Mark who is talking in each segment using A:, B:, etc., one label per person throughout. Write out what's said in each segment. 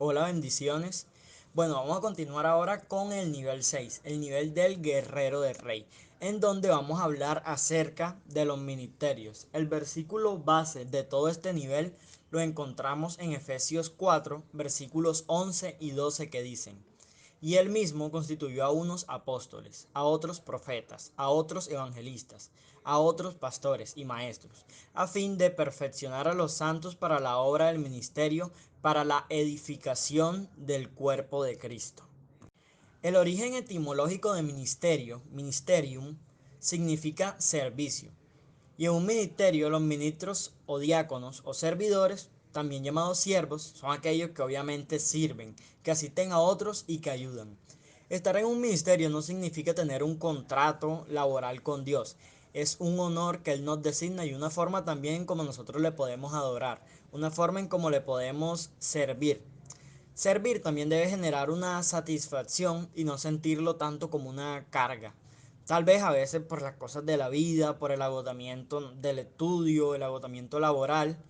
A: Hola, bendiciones. Bueno, vamos a continuar ahora con el nivel 6, el nivel del guerrero del rey, en donde vamos a hablar acerca de los ministerios. El versículo base de todo este nivel lo encontramos en Efesios 4, versículos 11 y 12 que dicen: Y él mismo constituyó a unos apóstoles, a otros profetas, a otros evangelistas, a otros pastores y maestros, a fin de perfeccionar a los santos para la obra del ministerio, para la edificación del cuerpo de Cristo. El origen etimológico de ministerio, ministerium, significa servicio. Y en un ministerio, los ministros o diáconos o servidores, también llamados siervos, son aquellos que obviamente sirven, que asisten a otros y que ayudan. Estar en un ministerio no significa tener un contrato laboral con Dios. Es un honor que Él nos designa y una forma también como nosotros le podemos adorar, una forma en cómo le podemos servir. Servir también debe generar una satisfacción y no sentirlo tanto como una carga. Tal vez a veces por las cosas de la vida, por el agotamiento del estudio, el agotamiento laboral,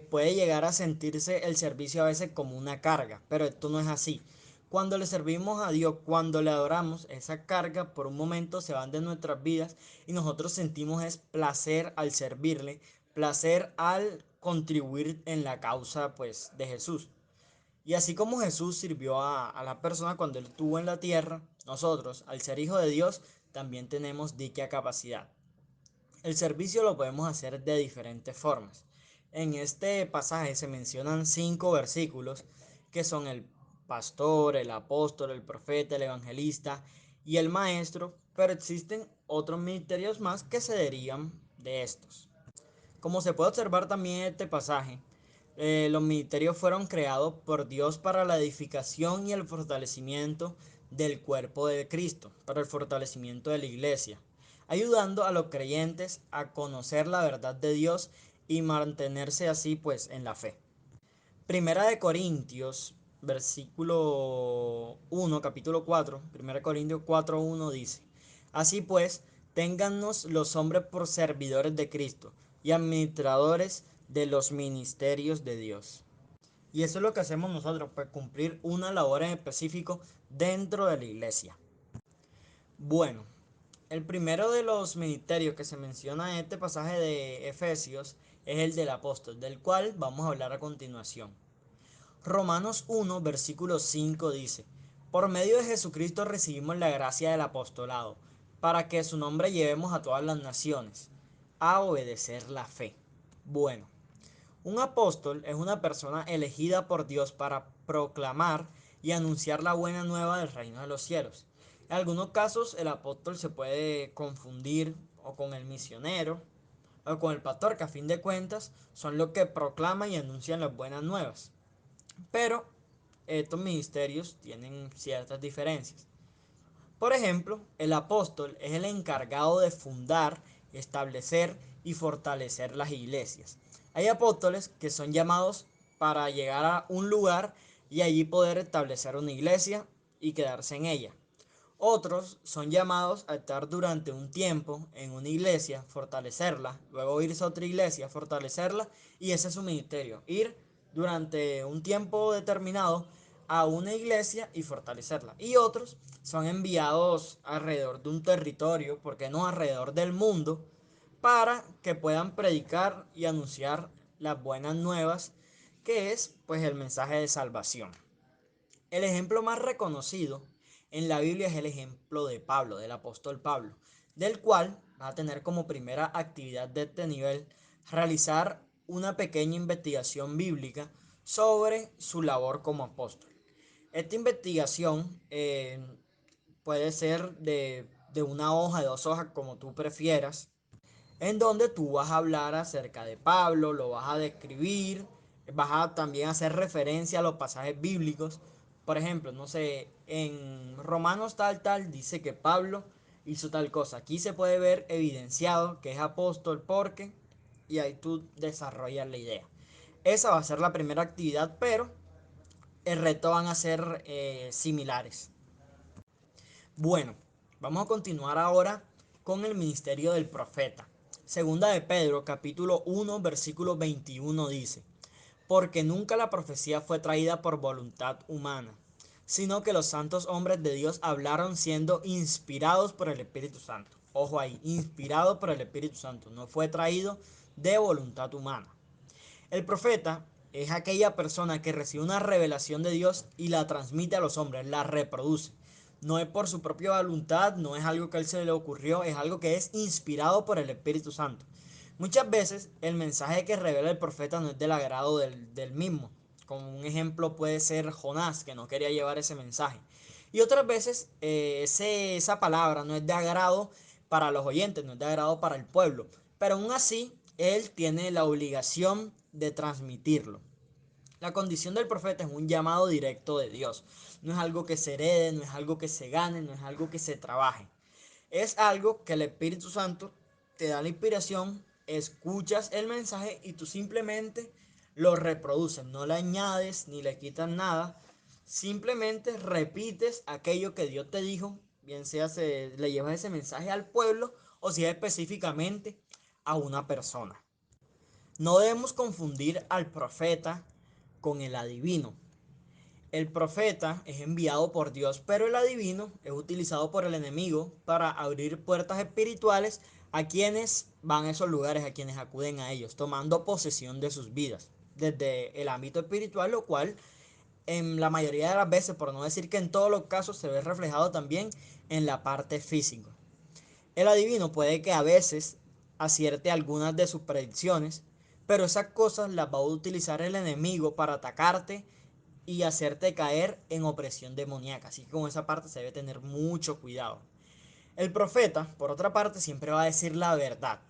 A: puede llegar a sentirse el servicio a veces como una carga, pero esto no es así. Cuando le servimos a Dios, cuando le adoramos, esa carga por un momento se van de nuestras vidas y nosotros sentimos es placer al servirle, placer al contribuir en la causa pues de Jesús. Y así como Jesús sirvió a la persona cuando él estuvo en la tierra, nosotros, al ser hijo de Dios, también tenemos dicha capacidad. El servicio lo podemos hacer de diferentes formas. En este pasaje se mencionan 5 versículos que son el pastor, el apóstol, el profeta, el evangelista y el maestro, pero existen otros ministerios más que se derivan de estos. Como se puede observar también en este pasaje, los ministerios fueron creados por Dios para la edificación y el fortalecimiento del cuerpo de Cristo, para el fortalecimiento de la iglesia, ayudando a los creyentes a conocer la verdad de Dios y mantenerse así pues en la fe. Primera de Corintios, versículo 1, capítulo 4, Primera de Corintios 4:1 dice: Así pues, téngannos los hombres por servidores de Cristo y administradores de los ministerios de Dios. Y eso es lo que hacemos nosotros, pues cumplir una labor en específico dentro de la iglesia. Bueno, el primero de los ministerios que se menciona en este pasaje de Efesios es el del apóstol, del cual vamos a hablar a continuación. Romanos 1, versículo 5 dice: Por medio de Jesucristo recibimos la gracia del apostolado, para que su nombre llevemos a todas las naciones, a obedecer la fe. Bueno, un apóstol es una persona elegida por Dios para proclamar y anunciar la buena nueva del reino de los cielos. En algunos casos el apóstol se puede confundir o con el misionero o con el pastor, que a fin de cuentas son los que proclaman y anuncian las buenas nuevas. Pero estos ministerios tienen ciertas diferencias. Por ejemplo, el apóstol es el encargado de fundar, establecer y fortalecer las iglesias. Hay apóstoles que son llamados para llegar a un lugar y allí poder establecer una iglesia y quedarse en ella. Otros son llamados a estar durante un tiempo en una iglesia, fortalecerla, luego irse a otra iglesia, fortalecerla, y ese es su ministerio: ir durante un tiempo determinado a una iglesia y fortalecerla. Y otros son enviados alrededor de un territorio, porque no alrededor del mundo, para que puedan predicar y anunciar las buenas nuevas, que es pues el mensaje de salvación. El ejemplo más reconocido en la Biblia es el ejemplo de Pablo, del apóstol Pablo, del cual va a tener como primera actividad de este nivel realizar una pequeña investigación bíblica sobre su labor como apóstol. Esta investigación puede ser de una hoja, de 2 hojas, como tú prefieras, en donde tú vas a hablar acerca de Pablo, lo vas a describir, vas a también hacer referencia a los pasajes bíblicos. Por ejemplo, no sé, en Romanos tal dice que Pablo hizo tal cosa. Aquí se puede ver evidenciado que es apóstol porque, y ahí tú desarrollas la idea. Esa va a ser la primera actividad, pero el resto van a ser similares. Bueno, vamos a continuar ahora con el ministerio del profeta. Segunda de Pedro, capítulo 1, versículo 21 dice: porque nunca la profecía fue traída por voluntad humana, sino que los santos hombres de Dios hablaron siendo inspirados por el Espíritu Santo. Ojo ahí, inspirado por el Espíritu Santo, no fue traído de voluntad humana. El profeta es aquella persona que recibe una revelación de Dios y la transmite a los hombres, la reproduce. No es por su propia voluntad, no es algo que a él se le ocurrió, es algo que es inspirado por el Espíritu Santo. Muchas veces el mensaje que revela el profeta no es del agrado del mismo. Como un ejemplo puede ser Jonás, que no quería llevar ese mensaje. Y otras veces esa palabra no es de agrado para los oyentes, no es de agrado para el pueblo. Pero aún así, él tiene la obligación de transmitirlo. La condición del profeta es un llamado directo de Dios. No es algo que se herede, no es algo que se gane, no es algo que se trabaje. Es algo que el Espíritu Santo te da la inspiración, escuchas el mensaje y tú simplemente lo reproduces. No le añades ni le quitas nada. Simplemente repites aquello que Dios te dijo, bien sea le llevas ese mensaje al pueblo o si es específicamente a una persona. No debemos confundir al profeta con el adivino. El profeta es enviado por Dios, pero el adivino es utilizado por el enemigo para abrir puertas espirituales a quienes van a esos lugares, a quienes acuden a ellos, tomando posesión de sus vidas desde el ámbito espiritual, lo cual en la mayoría de las veces, por no decir que en todos los casos, se ve reflejado también en la parte física. El adivino puede que a veces acierte algunas de sus predicciones, pero esas cosas las va a utilizar el enemigo para atacarte y hacerte caer en opresión demoníaca. Así que con esa parte se debe tener mucho cuidado. El profeta, por otra parte, siempre va a decir la verdad.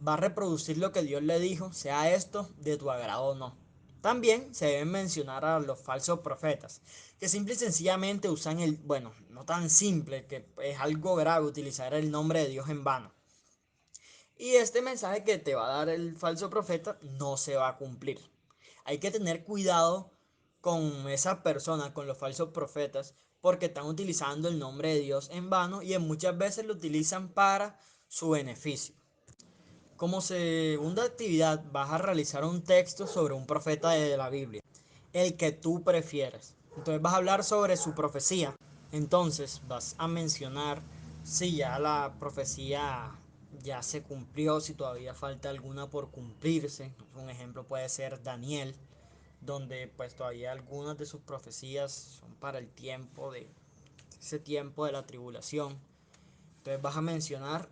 A: Va a reproducir lo que Dios le dijo, sea esto de tu agrado o no. También se deben mencionar a los falsos profetas, que simple y sencillamente usan bueno, no tan simple, que es algo grave utilizar el nombre de Dios en vano. Y este mensaje que te va a dar el falso profeta no se va a cumplir. Hay que tener cuidado con esas personas, con los falsos profetas, porque están utilizando el nombre de Dios en vano y en muchas veces lo utilizan para su beneficio. Como segunda actividad vas a realizar un texto sobre un profeta de la Biblia, el que tú prefieres. Entonces vas a hablar sobre su profecía. Entonces vas a mencionar si ya la profecía ya se cumplió, si todavía falta alguna por cumplirse. Un ejemplo puede ser Daniel, donde pues todavía algunas de sus profecías son para el tiempo de ese tiempo de la tribulación. Entonces vas a mencionar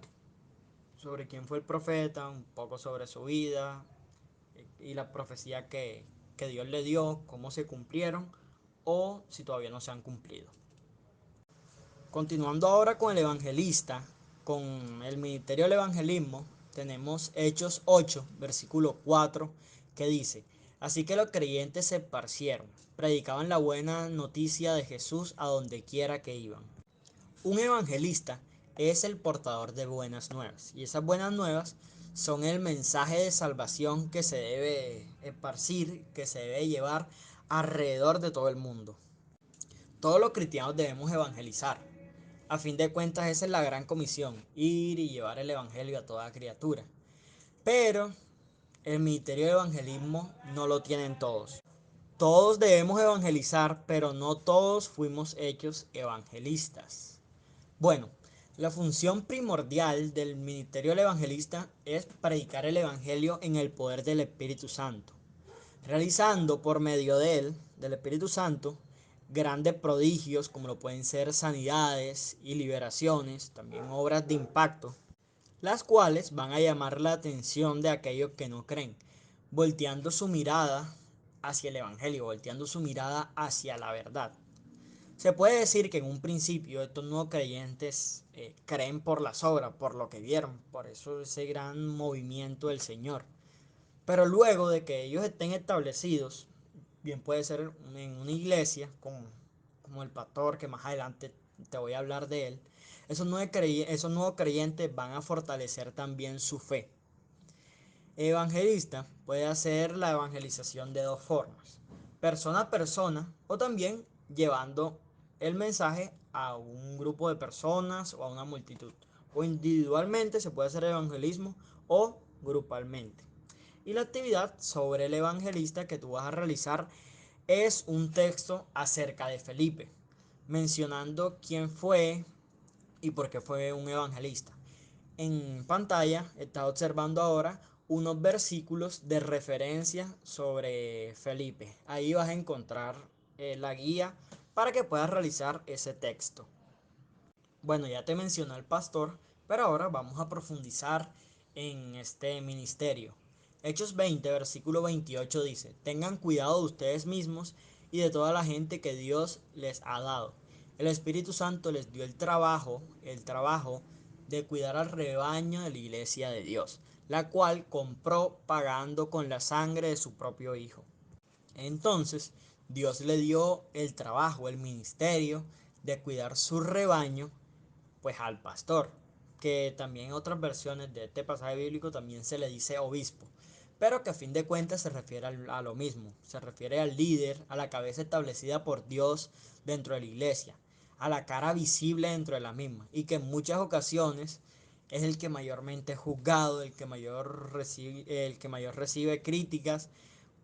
A: sobre quién fue el profeta, un poco sobre su vida y la profecía que Dios le dio, cómo se cumplieron o si todavía no se han cumplido. Continuando ahora con el evangelista, con el ministerio del evangelismo, tenemos Hechos 8, versículo 4, que dice: Así que los creyentes se esparcieron, predicaban la buena noticia de Jesús a donde quiera que iban. Un evangelista es el portador de buenas nuevas, y esas buenas nuevas son el mensaje de salvación que se debe esparcir, que se debe llevar alrededor de todo el mundo. Todos los cristianos debemos evangelizar. A fin de cuentas, esa es la gran comisión: ir y llevar el evangelio a toda criatura. Pero el ministerio de evangelismo no lo tienen todos. Todos debemos evangelizar, pero no todos fuimos hechos evangelistas. Bueno, la función primordial del ministerio del evangelista es predicar el evangelio en el poder del Espíritu Santo, realizando por medio de él, del Espíritu Santo, grandes prodigios como lo pueden ser sanidades y liberaciones, también obras de impacto, las cuales van a llamar la atención de aquellos que no creen, volteando su mirada hacia el Evangelio, volteando su mirada hacia la verdad. Se puede decir que en un principio estos no creyentes creen por las obras, por lo que vieron, por eso ese gran movimiento del Señor. Pero luego de que ellos estén establecidos, bien puede ser en una iglesia, como el pastor que más adelante te voy a hablar de él, esos nuevos creyentes van a fortalecer también su fe. Evangelista puede hacer la evangelización de dos formas: persona a persona, o también llevando el mensaje a un grupo de personas o a una multitud. O individualmente se puede hacer evangelismo o grupalmente. Y la actividad sobre el evangelista que tú vas a realizar es un texto acerca de Felipe, mencionando quién fue y por qué fue un evangelista. En pantalla estás observando ahora unos versículos de referencia sobre Felipe. Ahí vas a encontrar la guía para que puedas realizar ese texto. Bueno, ya te mencioné al pastor, pero ahora vamos a profundizar en este ministerio. Hechos 20, versículo 28 dice, tengan cuidado de ustedes mismos y de toda la gente que Dios les ha dado. El Espíritu Santo les dio el trabajo de cuidar al rebaño de la iglesia de Dios, la cual compró pagando con la sangre de su propio Hijo. Entonces, Dios le dio el trabajo, el ministerio de cuidar su rebaño pues al pastor, que también en otras versiones de este pasaje bíblico también se le dice obispo, pero que a fin de cuentas se refiere a lo mismo, se refiere al líder, a la cabeza establecida por Dios dentro de la iglesia, a la cara visible dentro de la misma, y que en muchas ocasiones es el que mayormente es juzgado, el que mayor recibe críticas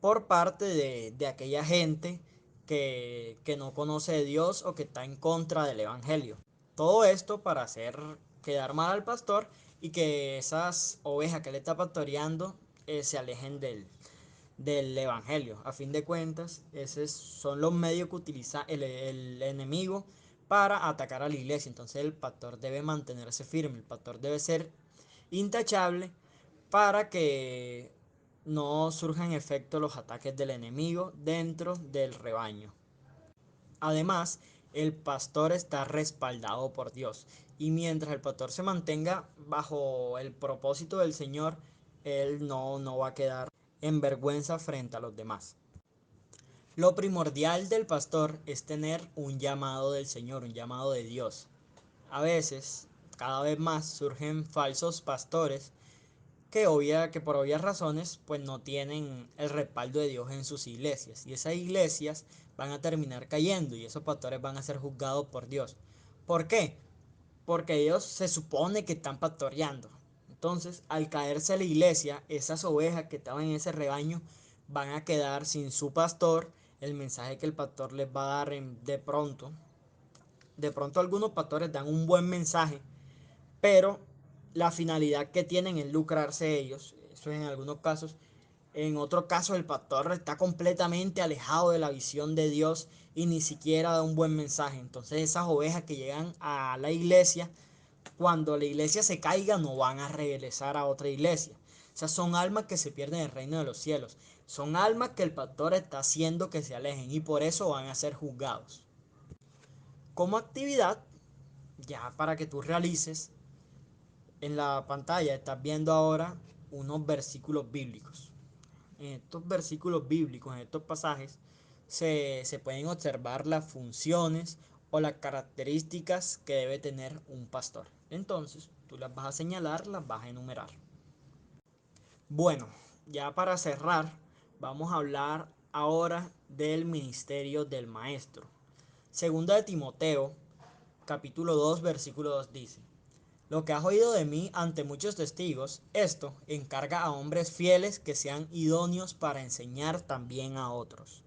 A: por parte de aquella gente que no conoce de Dios o que está en contra del Evangelio. Todo esto para hacer quedar mal al pastor y que esas ovejas que le está pastoreando se alejen del evangelio. A fin de cuentas, esos son los medios que utiliza el enemigo para atacar a la iglesia. Entonces el pastor debe mantenerse firme, el pastor debe ser intachable para que no surjan efecto los ataques del enemigo dentro del rebaño. Además, el pastor está respaldado por Dios. Y mientras el pastor se mantenga bajo el propósito del Señor, él no va a quedar en vergüenza frente a los demás. Lo primordial del pastor es tener un llamado del Señor, un llamado de Dios. A veces, cada vez más, surgen falsos pastores que por obvias razones pues no tienen el respaldo de Dios en sus iglesias, y esas iglesias van a terminar cayendo y esos pastores van a ser juzgados por Dios. ¿Por qué? Porque ellos se supone que están pastoreando. Entonces, al caerse la iglesia, esas ovejas que estaban en ese rebaño van a quedar sin su pastor. El mensaje que el pastor les va a dar de pronto algunos pastores dan un buen mensaje, pero la finalidad que tienen es lucrarse ellos. Eso en algunos casos. En otros casos el pastor está completamente alejado de la visión de Dios y ni siquiera da un buen mensaje. Entonces esas ovejas que llegan a la iglesia, cuando la iglesia se caiga, no van a regresar a otra iglesia. O sea, son almas que se pierden en el reino de los cielos. Son almas que el pastor está haciendo que se alejen y por eso van a ser juzgados. Como actividad, ya para que tú realices, en la pantalla estás viendo ahora unos versículos bíblicos. En estos versículos bíblicos, en estos pasajes, se pueden observar las funciones o las características que debe tener un pastor. Entonces, tú las vas a señalar, las vas a enumerar. Bueno, ya para cerrar, vamos a hablar ahora del ministerio del maestro. Segunda de Timoteo, capítulo 2, versículo 2 dice: lo que has oído de mí ante muchos testigos, esto encarga a hombres fieles que sean idóneos para enseñar también a otros.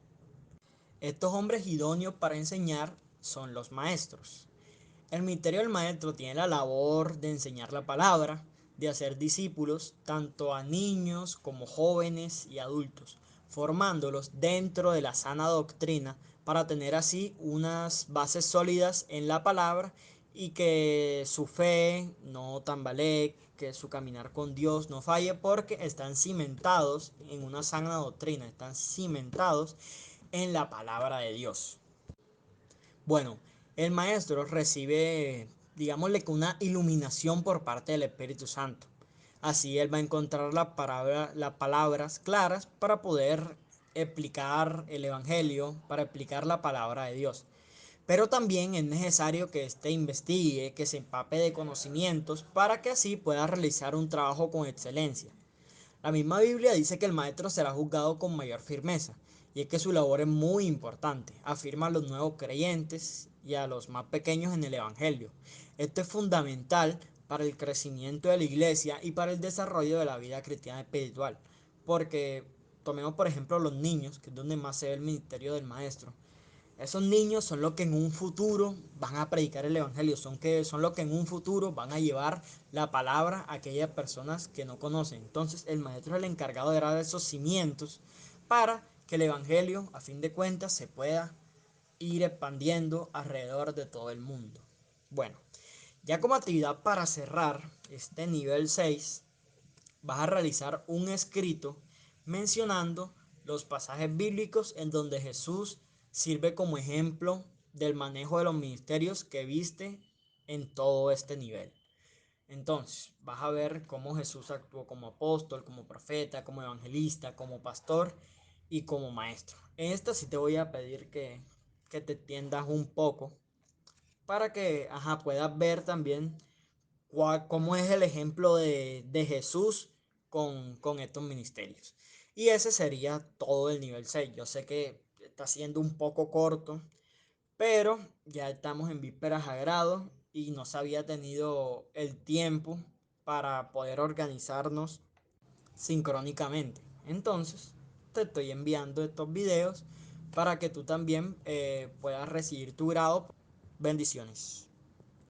A: Estos hombres idóneos para enseñar son los maestros. El ministerio del maestro tiene la labor de enseñar la palabra, de hacer discípulos, tanto a niños como jóvenes y adultos, formándolos dentro de la sana doctrina para tener así unas bases sólidas en la palabra y que su fe no tambalee, que su caminar con Dios no falle porque están cimentados en una sana doctrina, están cimentados en la palabra de Dios. Bueno, el maestro recibe, digámosle que una iluminación por parte del Espíritu Santo. Así él va a encontrar las palabras claras para poder explicar el Evangelio, para explicar la palabra de Dios. Pero también es necesario que éste investigue, que se empape de conocimientos para que así pueda realizar un trabajo con excelencia. La misma Biblia dice que el maestro será juzgado con mayor firmeza, y es que su labor es muy importante, afirma a los nuevos creyentes y a los más pequeños en el Evangelio. Esto es fundamental para el crecimiento de la iglesia y para el desarrollo de la vida cristiana espiritual. porque tomemos por ejemplo los niños, que es donde más se ve el ministerio del maestro. Esos niños son los que en un futuro van a predicar el evangelio, son los que en un futuro van a llevar la palabra a aquellas personas que no conocen. Entonces el maestro es el encargado de dar esos cimientos para que el evangelio, a fin de cuentas, se pueda ir expandiendo alrededor de todo el mundo. Bueno, ya como actividad para cerrar este nivel 6, vas a realizar un escrito mencionando los pasajes bíblicos en donde Jesús sirve como ejemplo del manejo de los ministerios que viste en todo este nivel. Entonces, vas a ver cómo Jesús actuó como apóstol, como profeta, como evangelista, como pastor y como maestro. En esta sí te voy a pedir que te tiendas un poco para que puedas ver también cómo es el ejemplo de Jesús con estos ministerios. Y ese sería todo el nivel 6. Yo sé que está siendo un poco corto, pero ya estamos en vísperas a grado y no se había tenido el tiempo para poder organizarnos sincrónicamente. Entonces, te estoy enviando estos videos para que tú también puedas recibir tu grado. Bendiciones.